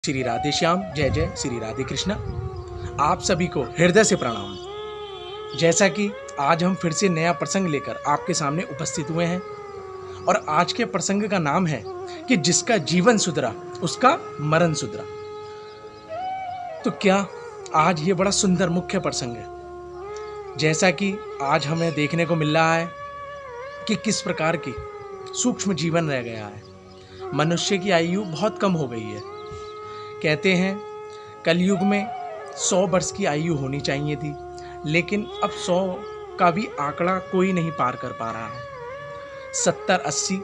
श्री राधे श्याम, जय जय श्री राधे कृष्णा। आप सभी को हृदय से प्रणाम। जैसा कि आज हम फिर से नया प्रसंग लेकर आपके सामने उपस्थित हुए हैं और आज के प्रसंग का नाम है कि जिसका जीवन सुधरा उसका मरण सुधरा। तो क्या आज ये बड़ा सुंदर मुख्य प्रसंग है। जैसा कि आज हमें देखने को मिल रहा है कि किस प्रकार की सूक्ष्म जीवन रह गया है। मनुष्य की आयु बहुत कम हो गई है। कहते हैं कलयुग में 100 वर्ष की आयु होनी चाहिए थी, लेकिन अब 100 का भी आंकड़ा कोई नहीं पार कर पा रहा है। 70-80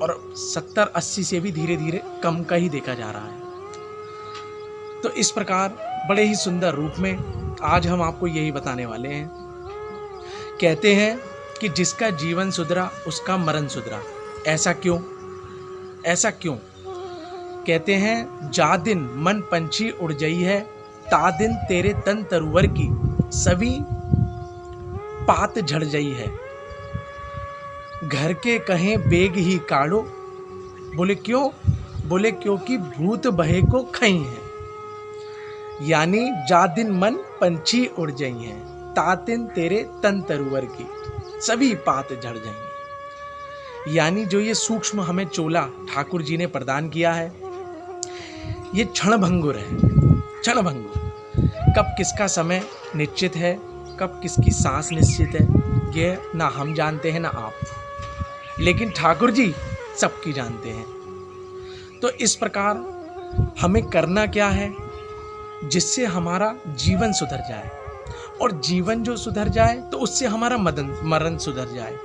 और 70-80 से भी धीरे धीरे कम का ही देखा जा रहा है। तो इस प्रकार बड़े ही सुंदर रूप में आज हम आपको यही बताने वाले हैं। कहते हैं कि जिसका जीवन सुधरा उसका मरण सुधरा। ऐसा क्यों? ऐसा क्यों? कहते हैं जा दिन मन पंछी उड़ जई है, ता दिन तेरे तन तरुवर की सभी पात झड़ जई है। घर के कहें बेग ही काढ़ो। बोले क्यों? बोले क्योंकि भूत बहे को खई है। यानी जा दिन मन पंछी उड़ जई है, ता दिन तेरे तन तरुवर की सभी पात झड़ जाएंगे। यानी जो ये सूक्ष्म हमें चोला ठाकुर जी ने प्रदान किया है, ये क्षणभंगुर है। क्षणभंगुर। कब किसका समय निश्चित है, कब किसकी सांस निश्चित है, ये ना हम जानते हैं ना आप, लेकिन ठाकुर जी सबकी जानते हैं। तो इस प्रकार हमें करना क्या है, जिससे हमारा जीवन सुधर जाए, और जीवन जो सुधर जाए तो उससे हमारा मरण सुधर जाए,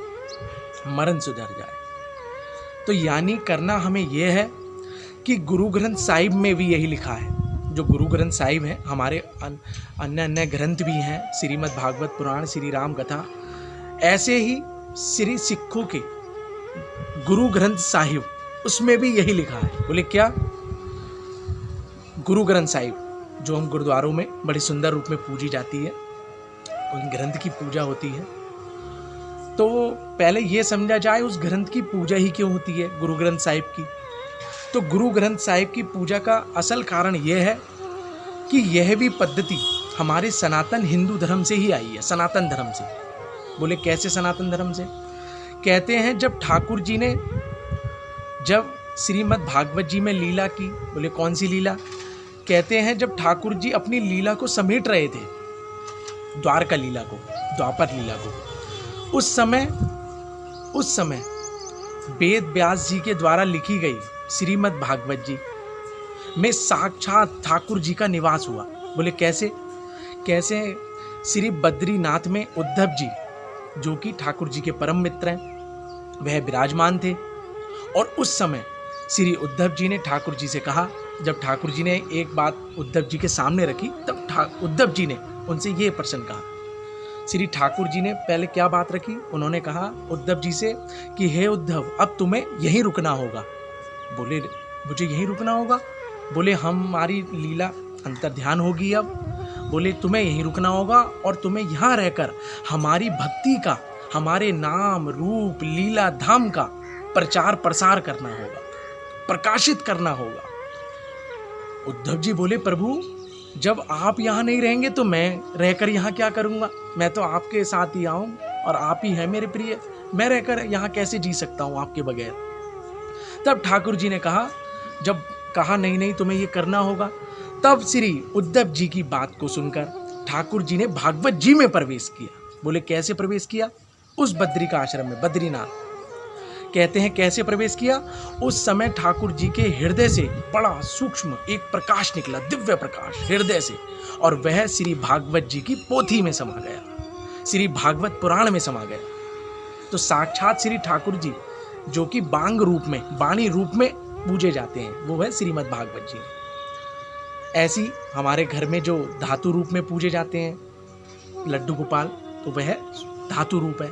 मरण सुधर जाए। तो यानी करना हमें यह है कि गुरु ग्रंथ साहिब में भी यही लिखा है। जो गुरु ग्रंथ साहिब हैं, हमारे अन्य ग्रंथ भी हैं, श्रीमद् भागवत पुराण, श्री राम कथा, ऐसे ही श्री सिखों के गुरु ग्रंथ साहिब, उसमें भी यही लिखा है। बोले क्या? गुरु ग्रंथ साहिब जो हम गुरुद्वारों में बड़े सुंदर रूप में पूजी जाती है, उन ग्रंथ की पूजा होती है। तो पहले ये समझा जाए उस ग्रंथ की पूजा ही क्यों होती है, गुरु ग्रंथ साहिब की। तो गुरु ग्रंथ साहिब की पूजा का असल कारण यह है कि यह भी पद्धति हमारे सनातन हिंदू धर्म से ही आई है, सनातन धर्म से। बोले कैसे सनातन धर्म से? कहते हैं जब ठाकुर जी ने जब श्रीमद् भागवत जी में लीला की। बोले कौन सी लीला? कहते हैं जब ठाकुर जी अपनी लीला को समेट रहे थे, द्वारका लीला को, द्वापर लीला को, उस समय वेद व्यास जी के द्वारा लिखी गई श्रीमद् भागवत जी में साक्षात ठाकुर जी का निवास हुआ। बोले कैसे? कैसे? श्री बद्रीनाथ में उद्धव जी, जो कि ठाकुर जी के परम मित्र हैं, वह विराजमान थे। और उस समय श्री उद्धव जी ने ठाकुर जी से कहा, जब ठाकुर जी ने एक बात उद्धव जी के सामने रखी, तब उद्धव जी ने उनसे ये प्रश्न कहा। श्री ठाकुर जी ने पहले क्या बात रखी? उन्होंने कहा उद्धव जी से कि हे उद्धव, अब तुम्हें यहीं रुकना होगा। बोले मुझे यहीं रुकना होगा? बोले हमारी लीला अंतर्ध्यान होगी अब। बोले तुम्हें यहीं रुकना होगा और तुम्हें यहाँ रहकर हमारी भक्ति का, हमारे नाम रूप लीला धाम का प्रचार प्रसार करना होगा, प्रकाशित करना होगा। उद्धव जी बोले प्रभु, जब आप यहाँ नहीं रहेंगे तो मैं रहकर यहाँ क्या करूँगा? मैं तो आपके साथ ही आऊँ और आप ही हैं मेरे प्रिय, मैं रहकर यहाँ कैसे जी सकता हूँ आपके बगैर। तब ठाकुर जी ने कहा, जब कहा नहीं तुम्हें ये करना होगा, तब श्री उद्धव जी की बात को सुनकर ठाकुर जी ने भागवत जी में प्रवेश किया। बोले कैसे प्रवेश किया? उस बद्री का आश्रम में, बद्रीनाथ। कहते हैं कैसे प्रवेश किया? उस समय ठाकुर जी के हृदय से बड़ा सूक्ष्म एक प्रकाश निकला, दिव्य प्रकाश हृदय से, और वह श्री भागवत जी की पोथी में समा गया, श्री भागवत पुराण में समा गया। तो साक्षात श्री ठाकुर जी, जो कि बांग रूप में, वाणी रूप में पूजे जाते हैं, वो है श्रीमद् भागवत जी। ऐसी हमारे घर में जो धातु रूप में पूजे जाते हैं लड्डू गोपाल, तो वह धातु रूप है।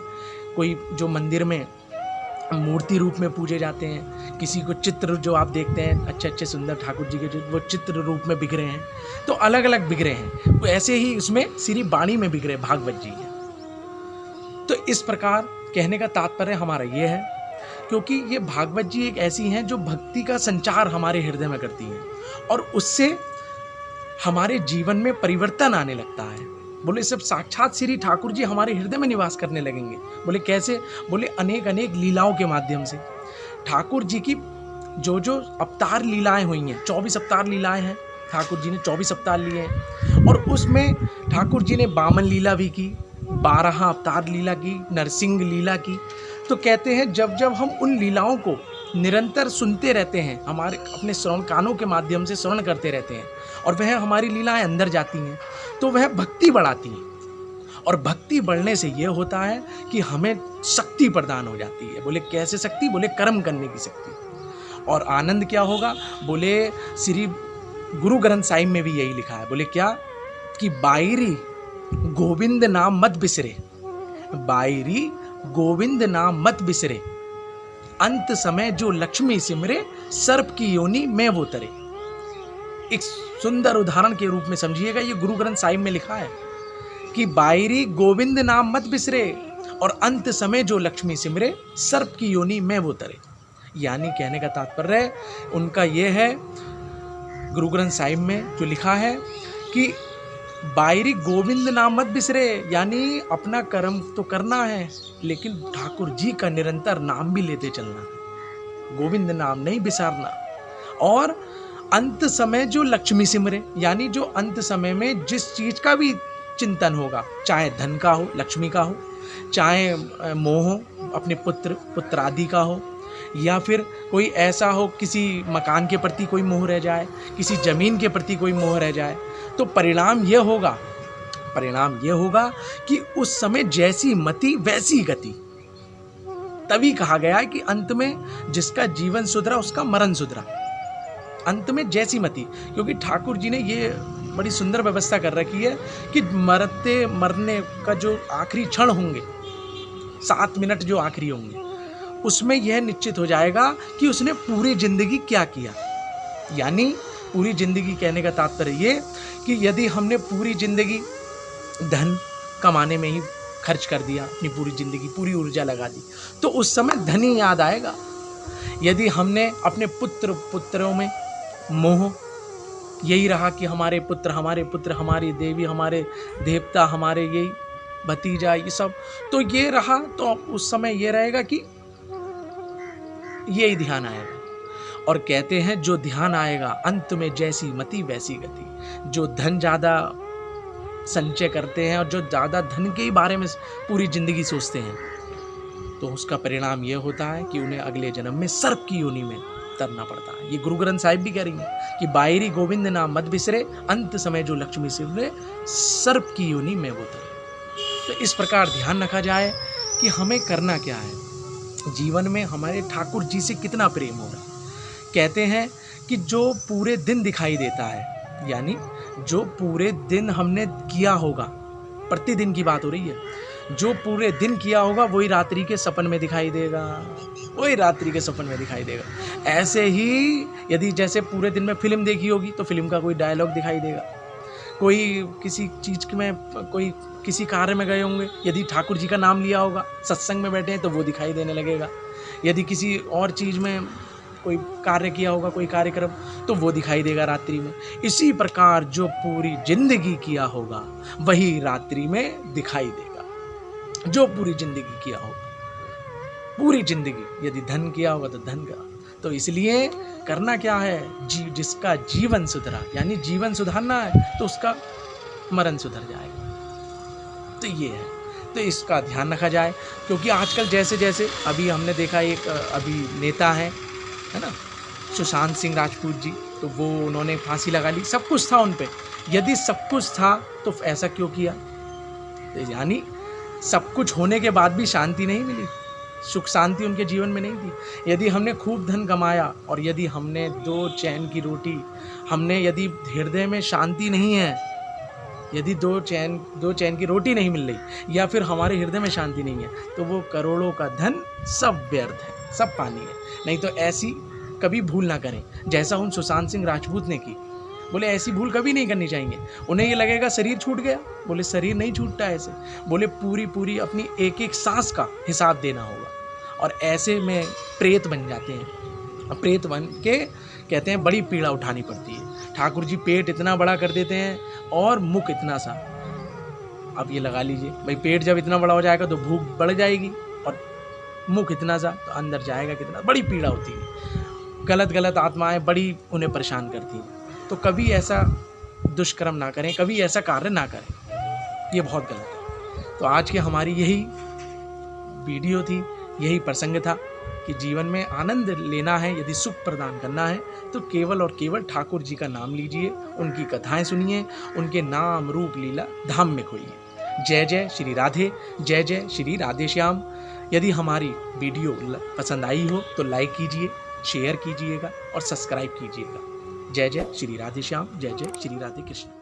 कोई जो मंदिर में मूर्ति रूप में पूजे जाते हैं, किसी को चित्र जो आप देखते हैं अच्छे अच्छे सुंदर ठाकुर जी के, जो वो चित्र रूप में बिखरे हैं, तो अलग अलग बिखरे हैं, तो ऐसे ही उसमें श्री वाणी में बिखरे भागवत जी है। तो इस प्रकार कहने का तात्पर्य हमारा ये है क्योंकि ये भागवत जी एक ऐसी हैं जो भक्ति का संचार हमारे हृदय में करती हैं और उससे हमारे जीवन में परिवर्तन आने लगता है। बोले सब साक्षात श्री ठाकुर जी हमारे हृदय में निवास करने लगेंगे। बोले कैसे? बोले अनेक अनेक लीलाओं के माध्यम से। ठाकुर जी की जो जो अवतार लीलाएं हुई हैं, 24 अवतार लीलाएं हैं, ठाकुर जी ने 24 अवतार लिए हैं और उसमें ठाकुर जी ने वामन लीला भी की, 12 अवतार लीला की, नरसिंह लीला की। तो कहते हैं जब जब हम उन लीलाओं को निरंतर सुनते रहते हैं, हमारे अपने श्रवण कानों के माध्यम से श्रवण करते रहते हैं और वह हमारी लीलाएं अंदर जाती हैं, तो वह भक्ति बढ़ाती हैं और भक्ति बढ़ने से यह होता है कि हमें शक्ति प्रदान हो जाती है। बोले कैसे शक्ति? बोले कर्म करने की शक्ति। और आनंद क्या होगा? बोले श्री गुरु ग्रंथ साहिब में भी यही लिखा है। बोले क्या? कि बायरी गोविंद नाम मत बिसरे, बायरी गोविंद नाम मत बिसरे, अंत समय जो लक्ष्मी सिमरे, सर्प की योनि में वो तरे। एक सुंदर उदाहरण के रूप में समझिएगा, ये गुरु ग्रंथ साहिब में लिखा है कि बायरी गोविंद नाम मत बिसरे और अंत समय जो लक्ष्मी सिमरे, सर्प की योनि में वो तरे। यानी कहने का तात्पर्य उनका ये है, गुरु ग्रंथ साहिब में जो लिखा है कि बायरी गोविंद नाम मत बिसरे, यानी अपना कर्म तो करना है लेकिन ठाकुर जी का निरंतर नाम भी लेते चलना, गोविंद नाम नहीं बिसारना। और अंत समय जो लक्ष्मी सिमरे, यानी जो अंत समय में जिस चीज का भी चिंतन होगा, चाहे धन का हो, लक्ष्मी का हो, चाहे मोह हो, अपने पुत्र आदि का हो, या फिर कोई ऐसा हो किसी मकान के प्रति कोई मोह रह जाए, किसी जमीन के प्रति कोई मोह रह जाए, तो परिणाम यह होगा कि उस समय जैसी मति वैसी गति। तभी कहा गया है कि अंत में जिसका जीवन सुधरा उसका मरण सुधरा। अंत में जैसी मति, क्योंकि ठाकुर जी ने ये बड़ी सुंदर व्यवस्था कर रखी है कि मरने का जो आखिरी क्षण होंगे, 7 मिनट जो आखिरी होंगे, उसमें यह निश्चित हो जाएगा कि उसने पूरी जिंदगी क्या किया। यानी पूरी जिंदगी कहने का तात्पर्य ये कि यदि हमने पूरी जिंदगी धन कमाने में ही खर्च कर दिया, अपनी पूरी जिंदगी पूरी ऊर्जा लगा दी, तो उस समय धन ही याद आएगा। यदि हमने अपने पुत्रों में मोह यही रहा कि हमारे पुत्र, हमारी देवी, हमारे देवता, हमारे यही भतीजा, ये सब, तो ये रहा, तो उस समय ये रहेगा कि यही ध्यान आएगा। और कहते हैं जो ध्यान आएगा अंत में जैसी मति वैसी गति। जो धन ज़्यादा संचय करते हैं और जो ज़्यादा धन के ही बारे में पूरी जिंदगी सोचते हैं, तो उसका परिणाम यह होता है कि उन्हें अगले जन्म में सर्प की योनि में तरना पड़ता है। ये गुरु ग्रंथ साहिब भी कह रही हैं कि बायरी गोविंद नाम मत बिसरे, अंत समय जो लक्ष्मी सिमरे, सर्प की योनि में वो तरे। तो इस प्रकार ध्यान रखा जाए कि हमें करना क्या है, जीवन में हमारे ठाकुर जी से कितना प्रेम हो रहा है। कहते हैं कि जो पूरे दिन दिखाई देता है, यानी जो पूरे दिन हमने किया होगा, प्रतिदिन की बात हो रही है, जो पूरे दिन किया होगा वही रात्रि के सपन में दिखाई देगा, वही रात्रि के सपन में दिखाई देगा। ऐसे ही यदि जैसे पूरे दिन में फिल्म देखी होगी तो फिल्म का कोई डायलॉग दिखाई देगा, कोई किसी चीज़ में, कोई किसी कार्य में गए होंगे, यदि ठाकुर जी का नाम लिया होगा, सत्संग में बैठे हैं तो वो दिखाई देने लगेगा। यदि किसी और चीज़ में कोई कार्य किया होगा, कोई कार्यक्रम, तो वो दिखाई देगा रात्रि में। इसी प्रकार जो पूरी जिंदगी किया होगा वही रात्रि में दिखाई देगा, जो पूरी जिंदगी किया होगा। पूरी जिंदगी यदि धन किया होगा तो धन का। तो इसलिए करना क्या है, जिसका जीवन सुधरा, यानी जीवन सुधारना है तो उसका मरण सुधर जाएगा। तो ये है, तो इसका ध्यान रखा जाए। क्योंकि आजकल जैसे जैसे अभी हमने देखा, एक अभी नेता है ना, सुशांत सिंह राजपूत जी, तो वो उन्होंने फांसी लगा ली, सब कुछ था उन पे। यदि सब कुछ था तो ऐसा क्यों किया? तो यानी सब कुछ होने के बाद भी शांति नहीं मिली, सुख शांति उनके जीवन में नहीं थी। यदि हमने खूब धन कमाया और यदि हमने 2 चैन की रोटी, यदि हृदय में शांति नहीं है, यदि 2 चैन की रोटी नहीं मिल रही, या फिर हमारे हृदय में शांति नहीं है, तो वो करोड़ों का धन सब व्यर्थ है, सब पानी है। नहीं तो ऐसी कभी भूल ना करें जैसा उन सुशांत सिंह राजपूत ने की। बोले ऐसी भूल कभी नहीं करनी चाहिए। उन्हें ये लगेगा शरीर छूट गया, बोले शरीर नहीं छूटता ऐसे। बोले पूरी अपनी एक एक सांस का हिसाब देना होगा और ऐसे में प्रेत बन जाते हैं। प्रेत बन के कहते हैं बड़ी पीड़ा उठानी पड़ती है। ठाकुर जी पेट इतना बड़ा कर देते हैं और मुख इतना सा। अब ये लगा लीजिए भाई, पेट जब इतना बड़ा हो जाएगा तो भूख बढ़ जाएगी, और मुख इतना सा तो अंदर जाएगा कितना, बड़ी पीड़ा होती है। गलत गलत आत्माएं बड़ी उन्हें परेशान करती हैं। तो कभी ऐसा दुष्कर्म ना करें, कभी ऐसा कार्य ना करें, ये बहुत गलत है। तो आज की हमारी यही वीडियो थी, यही प्रसंग था कि जीवन में आनंद लेना है, यदि सुख प्रदान करना है तो केवल और केवल ठाकुर जी का नाम लीजिए, उनकी कथाएं सुनिए, उनके नाम रूप लीला धाम में खोइए। जय जय श्री राधे, जय जय श्री राधे श्याम। यदि हमारी वीडियो पसंद आई हो तो लाइक कीजिए, शेयर कीजिएगा और सब्सक्राइब कीजिएगा। जय जय श्री राधे श्याम, जय जय श्री राधे कृष्ण।